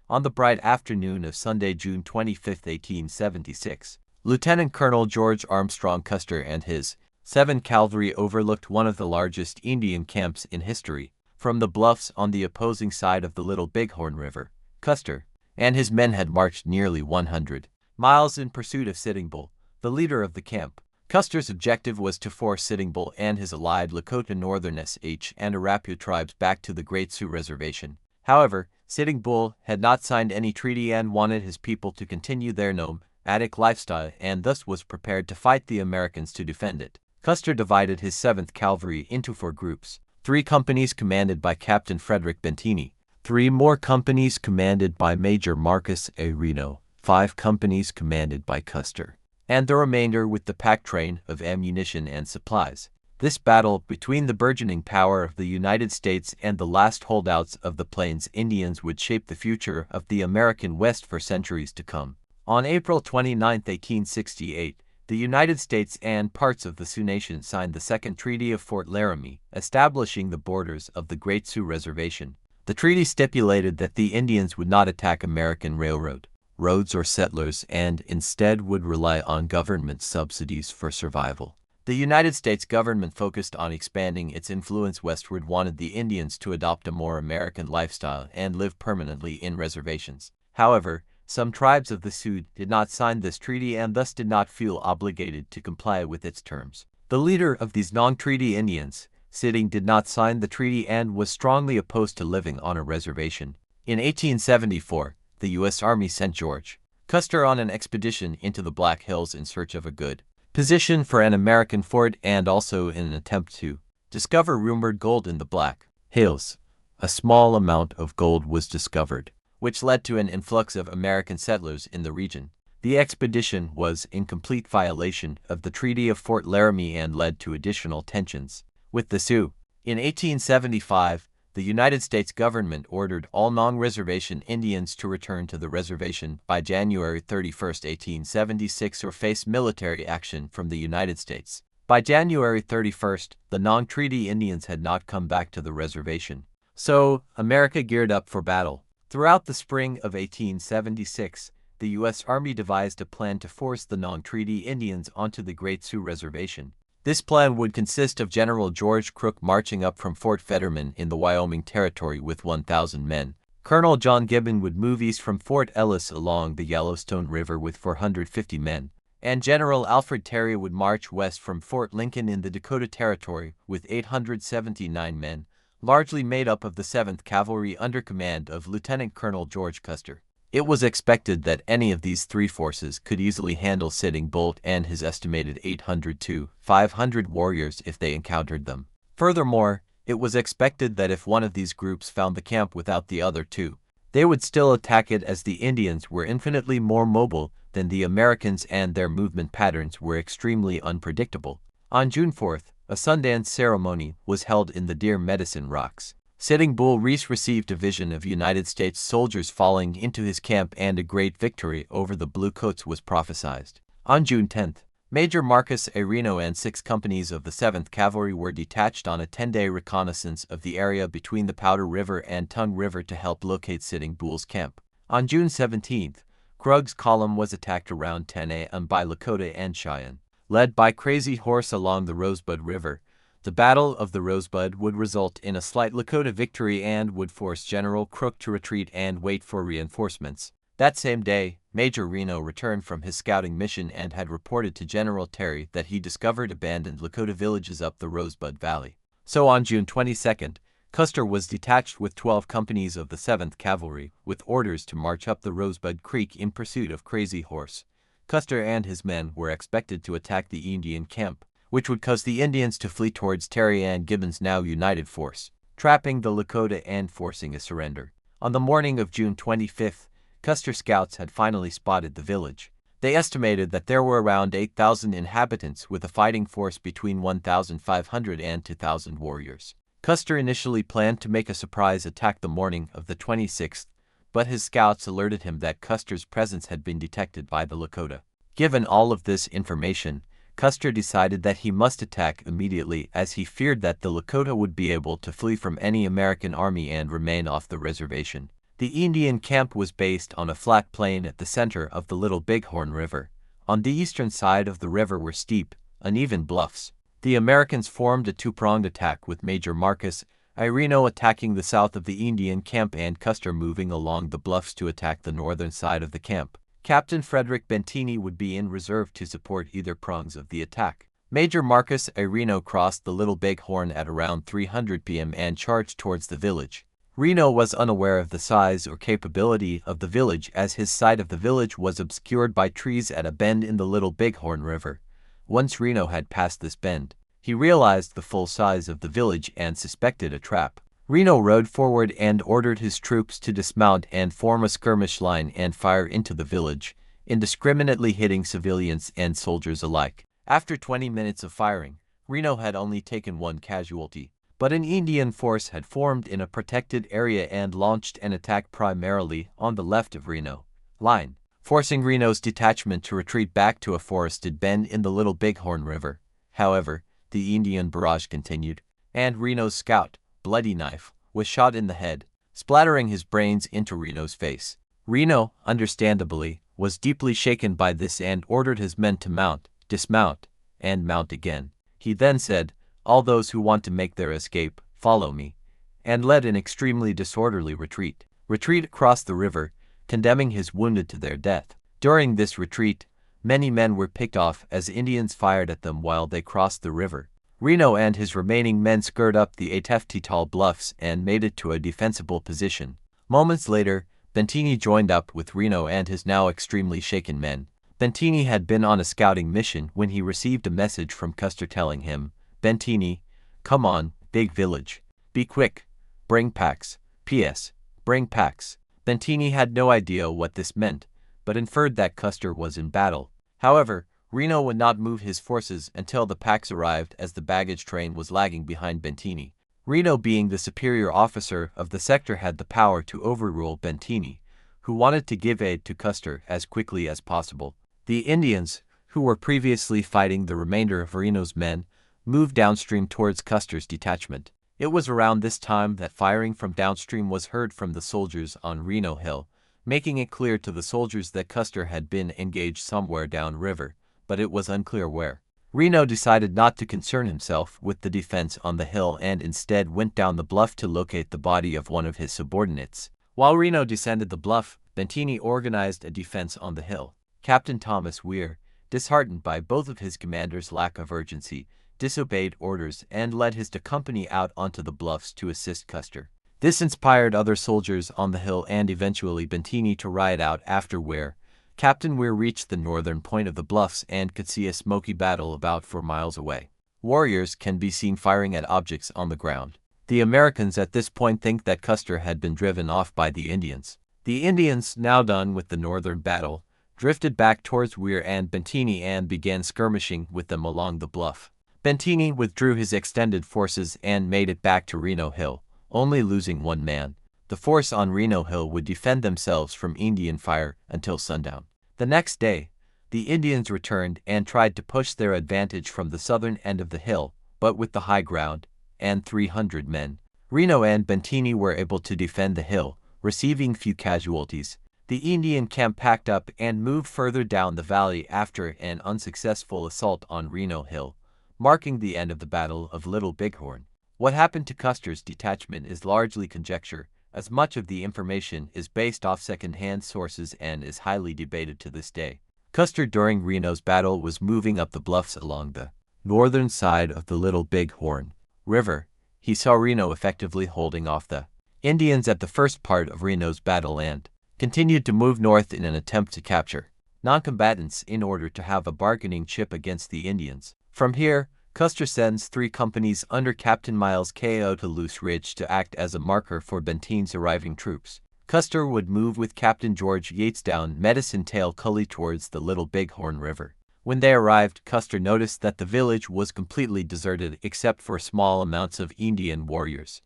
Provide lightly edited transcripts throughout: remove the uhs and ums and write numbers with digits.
On the bright afternoon of Sunday, June 25, 1876, Lieutenant Colonel George Armstrong Custer and his 7th Cavalry overlooked one of the largest Indian camps in history. From the bluffs on the opposing side of the Little Bighorn River, Custer and his men had marched nearly 100 miles in pursuit of Sitting Bull, the leader of the camp. Custer's objective was to force Sitting Bull and his allied Lakota Northern Sioux and Arapaho tribes back to the Great Sioux Reservation. However, Sitting Bull had not signed any treaty and wanted his people to continue their nomadic lifestyle and thus was prepared to fight the Americans to defend it. Custer divided his 7th Cavalry into 4 groups, 3 companies commanded by Captain Frederick Bentini, 3 more companies commanded by Major Marcus A. Reno, 5 companies commanded by Custer, and the remainder with the pack train of ammunition and supplies. This battle between the burgeoning power of the United States and the last holdouts of the Plains Indians would shape the future of the American West for centuries to come. On April 29, 1868, the United States and parts of the Sioux Nation signed the Second Treaty of Fort Laramie, establishing the borders of the Great Sioux Reservation. The treaty stipulated that the Indians would not attack American railroad, roads, or settlers and instead would rely on government subsidies for survival. The United States government focused on expanding its influence westward, wanted the Indians to adopt a more American lifestyle and live permanently in reservations. However, some tribes of the Sioux did not sign this treaty and thus did not feel obligated to comply with its terms. The leader of these non-treaty Indians, Sitting, did not sign the treaty and was strongly opposed to living on a reservation. In 1874, the U.S. Army sent George Custer on an expedition into the Black Hills in search of a good position for an American fort and also in an attempt to discover rumored gold in the Black Hills. A small amount of gold was discovered, which led to an influx of American settlers in the region. The expedition was in complete violation of the Treaty of Fort Laramie and led to additional tensions with the Sioux. In 1875, the United States government ordered all non-reservation Indians to return to the reservation by January 31, 1876, or face military action from the United States. By January 31st, the non-treaty Indians had not come back to the reservation. So, America geared up for battle. Throughout the spring of 1876, the U.S. Army devised a plan to force the non-treaty Indians onto the Great Sioux Reservation. This plan would consist of General George Crook marching up from Fort Fetterman in the Wyoming Territory with 1,000 men. Colonel John Gibbon would move east from Fort Ellis along the Yellowstone River with 450 men, and General Alfred Terry would march west from Fort Lincoln in the Dakota Territory with 879 men, largely made up of the 7th Cavalry under command of Lieutenant Colonel George Custer. It was expected that any of these 3 forces could easily handle Sitting Bull and his estimated 800 to 500 warriors if they encountered them. Furthermore, it was expected that if one of these groups found the camp without the other 2, they would still attack it, as the Indians were infinitely more mobile than the Americans and their movement patterns were extremely unpredictable. On June 4th, a Sundance ceremony was held in the Deer Medicine Rocks. Sitting Bull received a vision of United States soldiers falling into his camp, and a great victory over the Bluecoats was prophesied. On June 10th, Major Marcus A. Reno and 6 companies of the 7th Cavalry were detached on a 10-day reconnaissance of the area between the Powder River and Tongue River to help locate Sitting Bull's camp. On June 17th, Krug's column was attacked around 10 a.m. by Lakota and Cheyenne, led by Crazy Horse along the Rosebud River. The Battle of the Rosebud would result in a slight Lakota victory and would force General Crook to retreat and wait for reinforcements. That same day, Major Reno returned from his scouting mission and had reported to General Terry that he discovered abandoned Lakota villages up the Rosebud Valley. So on June 22nd, Custer was detached with 12 companies of the 7th Cavalry, with orders to march up the Rosebud Creek in pursuit of Crazy Horse. Custer and his men were expected to attack the Indian camp, which would cause the Indians to flee towards Terry and Gibbon's now united force, trapping the Lakota and forcing a surrender. On the morning of June 25th, Custer scouts had finally spotted the village. They estimated that there were around 8,000 inhabitants, with a fighting force between 1,500 and 2,000 warriors. Custer initially planned to make a surprise attack the morning of the 26th, but his scouts alerted him that Custer's presence had been detected by the Lakota. Given all of this information, Custer decided that he must attack immediately, as he feared that the Lakota would be able to flee from any American army and remain off the reservation. The Indian camp was based on a flat plain at the center of the Little Bighorn River. On the eastern side of the river were steep, uneven bluffs. The Americans formed a two-pronged attack with Major Marcus Ireno attacking the south of the Indian camp and Custer moving along the bluffs to attack the northern side of the camp. Captain Frederick Bentini would be in reserve to support either prongs of the attack. Major Marcus Ireno crossed the Little Bighorn at around 300 p.m. and charged towards the village. Reno was unaware of the size or capability of the village as his side of the village was obscured by trees at a bend in the Little Bighorn River. Once Reno had passed this bend, he realized the full size of the village and suspected a trap. Reno rode forward and ordered his troops to dismount and form a skirmish line and fire into the village, indiscriminately hitting civilians and soldiers alike. After 20 minutes of firing, Reno had only taken one casualty, but an Indian force had formed in a protected area and launched an attack primarily on the left of Reno line, forcing Reno's detachment to retreat back to a forested bend in the Little Bighorn River. However, the Indian barrage continued, and Reno's scout, Bloody Knife, was shot in the head, splattering his brains into Reno's face. Reno, understandably, was deeply shaken by this and ordered his men to mount, dismount, and mount again. He then said, "All those who want to make their escape, follow me," and led an extremely disorderly retreat across the river, condemning his wounded to their death. During this retreat, many men were picked off as Indians fired at them while they crossed the river. Reno and his remaining men scurried up the 8 tall bluffs and made it to a defensible position. Moments later, Bentini joined up with Reno and his now extremely shaken men. Bentini had been on a scouting mission when he received a message from Custer telling him, "Bentini, come on, big village. Be quick. Bring packs. P.S. Bring packs." Bentini had no idea what this meant, but inferred that Custer was in battle. However, Reno would not move his forces until the packs arrived as the baggage train was lagging behind Bentini. Reno, being the superior officer of the sector, had the power to overrule Bentini, who wanted to give aid to Custer as quickly as possible. The Indians, who were previously fighting the remainder of Reno's men, moved downstream towards Custer's detachment. It was around this time that firing from downstream was heard from the soldiers on Reno Hill, making it clear to the soldiers that Custer had been engaged somewhere downriver, but it was unclear where. Reno decided not to concern himself with the defense on the hill and instead went down the bluff to locate the body of one of his subordinates. While Reno descended the bluff, Bentini organized a defense on the hill. Captain Thomas Weir, disheartened by both of his commanders' lack of urgency, disobeyed orders and led his company out onto the bluffs to assist Custer. This inspired other soldiers on the hill and eventually Bentini to ride out after Weir. Captain Weir reached the northern point of the bluffs and could see a smoky battle about 4 miles away. Warriors can be seen firing at objects on the ground. The Americans at this point think that Custer had been driven off by the Indians. The Indians, now done with the northern battle, drifted back towards Weir and Bentini and began skirmishing with them along the bluff. Bentini withdrew his extended forces and made it back to Reno Hill, only losing 1 man. The force on Reno Hill would defend themselves from Indian fire until sundown. The next day, the Indians returned and tried to push their advantage from the southern end of the hill, but with the high ground and 300 men, Reno and Bentini were able to defend the hill, receiving few casualties. The Indian camp packed up and moved further down the valley after an unsuccessful assault on Reno Hill, marking the end of the Battle of Little Bighorn. What happened to Custer's detachment is largely conjecture, as much of the information is based off second-hand sources and is highly debated to this day. Custer during Reno's battle was moving up the bluffs along the northern side of the Little Bighorn River. He saw Reno effectively holding off the Indians at the first part of Reno's battle and continued to move north in an attempt to capture non-combatants in order to have a bargaining chip against the Indians. From here, Custer sends 3 companies under Captain Miles Ko to Loose Ridge to act as a marker for Bentini's arriving troops. Custer would move with Captain George Yates down Medicine Tail Gully towards the Little Bighorn River. When they arrived, Custer noticed that the village was completely deserted except for small amounts of Indian warriors.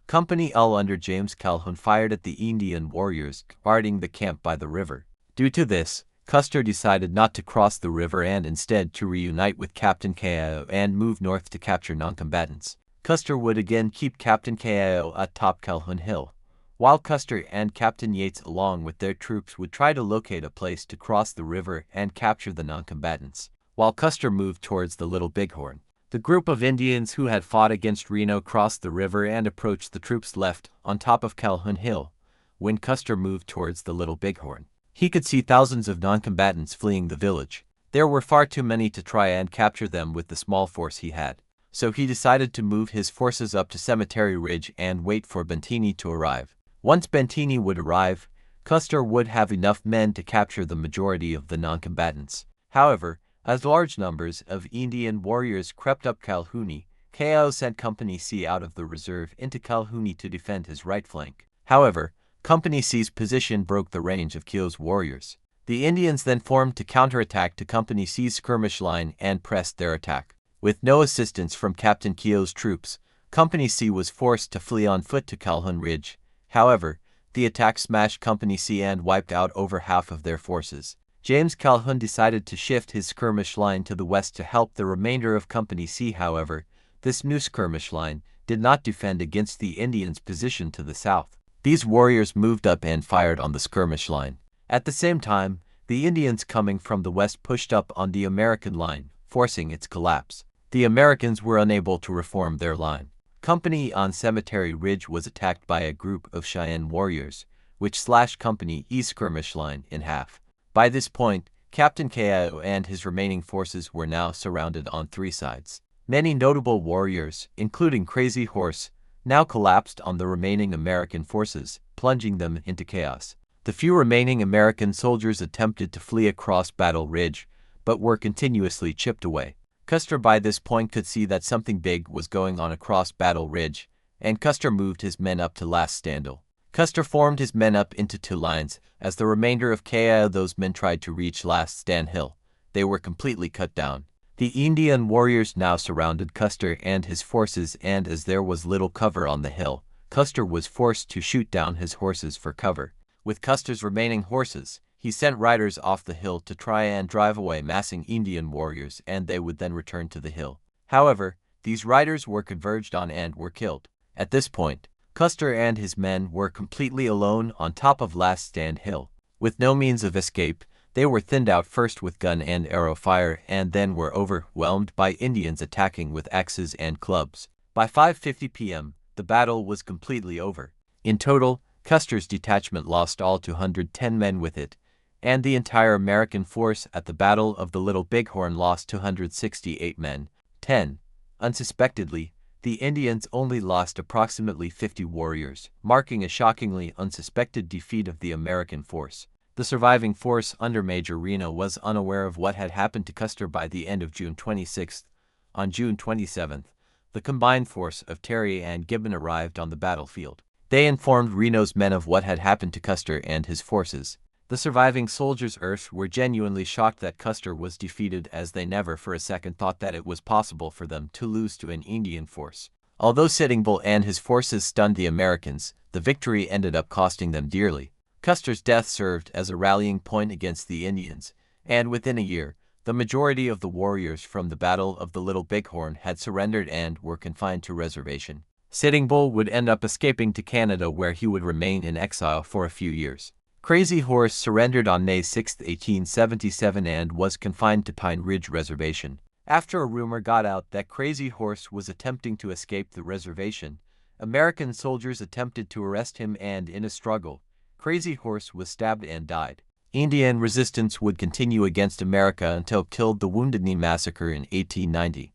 Company L under James Calhoun fired at the Indian warriors guarding the camp by the river. Due to this, Custer decided not to cross the river and instead to reunite with Captain Ko and move north to capture non-combatants. Custer would again keep Captain Ko atop Calhoun Hill, while Custer and Captain Yates along with their troops would try to locate a place to cross the river and capture the noncombatants, while Custer moved towards the Little Bighorn. The group of Indians who had fought against Reno crossed the river and approached the troops left on top of Calhoun Hill. When Custer moved towards the Little Bighorn, he could see thousands of noncombatants fleeing the village. There were far too many to try and capture them with the small force he had, so he decided to move his forces up to Cemetery Ridge and wait for Bentigni to arrive. Once Bentigni would arrive, Custer would have enough men to capture the majority of the noncombatants. However, as large numbers of Indian warriors crept up Calhoun, Kao sent Company C out of the reserve into Calhoun to defend his right flank. However, Company C's position broke the range of Kao's warriors. The Indians then formed to counterattack to Company C's skirmish line and pressed their attack. With no assistance from Captain Keogh's troops, Company C was forced to flee on foot to Calhoun Ridge. However, the attack smashed Company C and wiped out over half of their forces. James Calhoun decided to shift his skirmish line to the west to help the remainder of Company C. However, this new skirmish line did not defend against the Indians' position to the south. These warriors moved up and fired on the skirmish line. At the same time, the Indians coming from the west pushed up on the American line, forcing its collapse. The Americans were unable to reform their line. Company on Cemetery Ridge was attacked by a group of Cheyenne warriors, which slashed Company E's skirmish line in half. By this point, Captain Kao and his remaining forces were now surrounded on three sides. Many notable warriors, including Crazy Horse, now collapsed on the remaining American forces, plunging them into chaos. The few remaining American soldiers attempted to flee across Battle Ridge, but were continuously chipped away. Custer by this point could see that something big was going on across Battle Ridge, and Custer moved his men up to Last Standal. Custer formed his men up into two lines. As the remainder of those men tried to reach Last Stand Hill, they were completely cut down. The Indian warriors now surrounded Custer and his forces, and as there was little cover on the hill, Custer was forced to shoot down his horses for cover. With Custer's remaining horses, he sent riders off the hill to try and drive away massing Indian warriors, and they would then return to the hill. However, these riders were converged on and were killed. At this point, Custer and his men were completely alone on top of Last Stand Hill. With no means of escape, they were thinned out first with gun and arrow fire and then were overwhelmed by Indians attacking with axes and clubs. By 5:50 p.m., the battle was completely over. In total, Custer's detachment lost all 210 men with it, and the entire American force at the Battle of the Little Bighorn lost 268 men. 10. Unsuspectedly, the Indians only lost approximately 50 warriors, marking a shockingly unsuspected defeat of the American force. The surviving force under Major Reno was unaware of what had happened to Custer by the end of June 26. On June 27, the combined force of Terry and Gibbon arrived on the battlefield. They informed Reno's men of what had happened to Custer and his forces. The surviving soldiers were genuinely shocked that Custer was defeated, as they never for a second thought that it was possible for them to lose to an Indian force. Although Sitting Bull and his forces stunned the Americans, the victory ended up costing them dearly. Custer's death served as a rallying point against the Indians, and within a year, the majority of the warriors from the Battle of the Little Bighorn had surrendered and were confined to reservation. Sitting Bull would end up escaping to Canada, where he would remain in exile for a few years. Crazy Horse surrendered on May 6, 1877 and was confined to Pine Ridge Reservation. After a rumor got out that Crazy Horse was attempting to escape the reservation, American soldiers attempted to arrest him, and in a struggle, Crazy Horse was stabbed and died. Indian resistance would continue against America until Killed the Wounded Knee Massacre in 1890.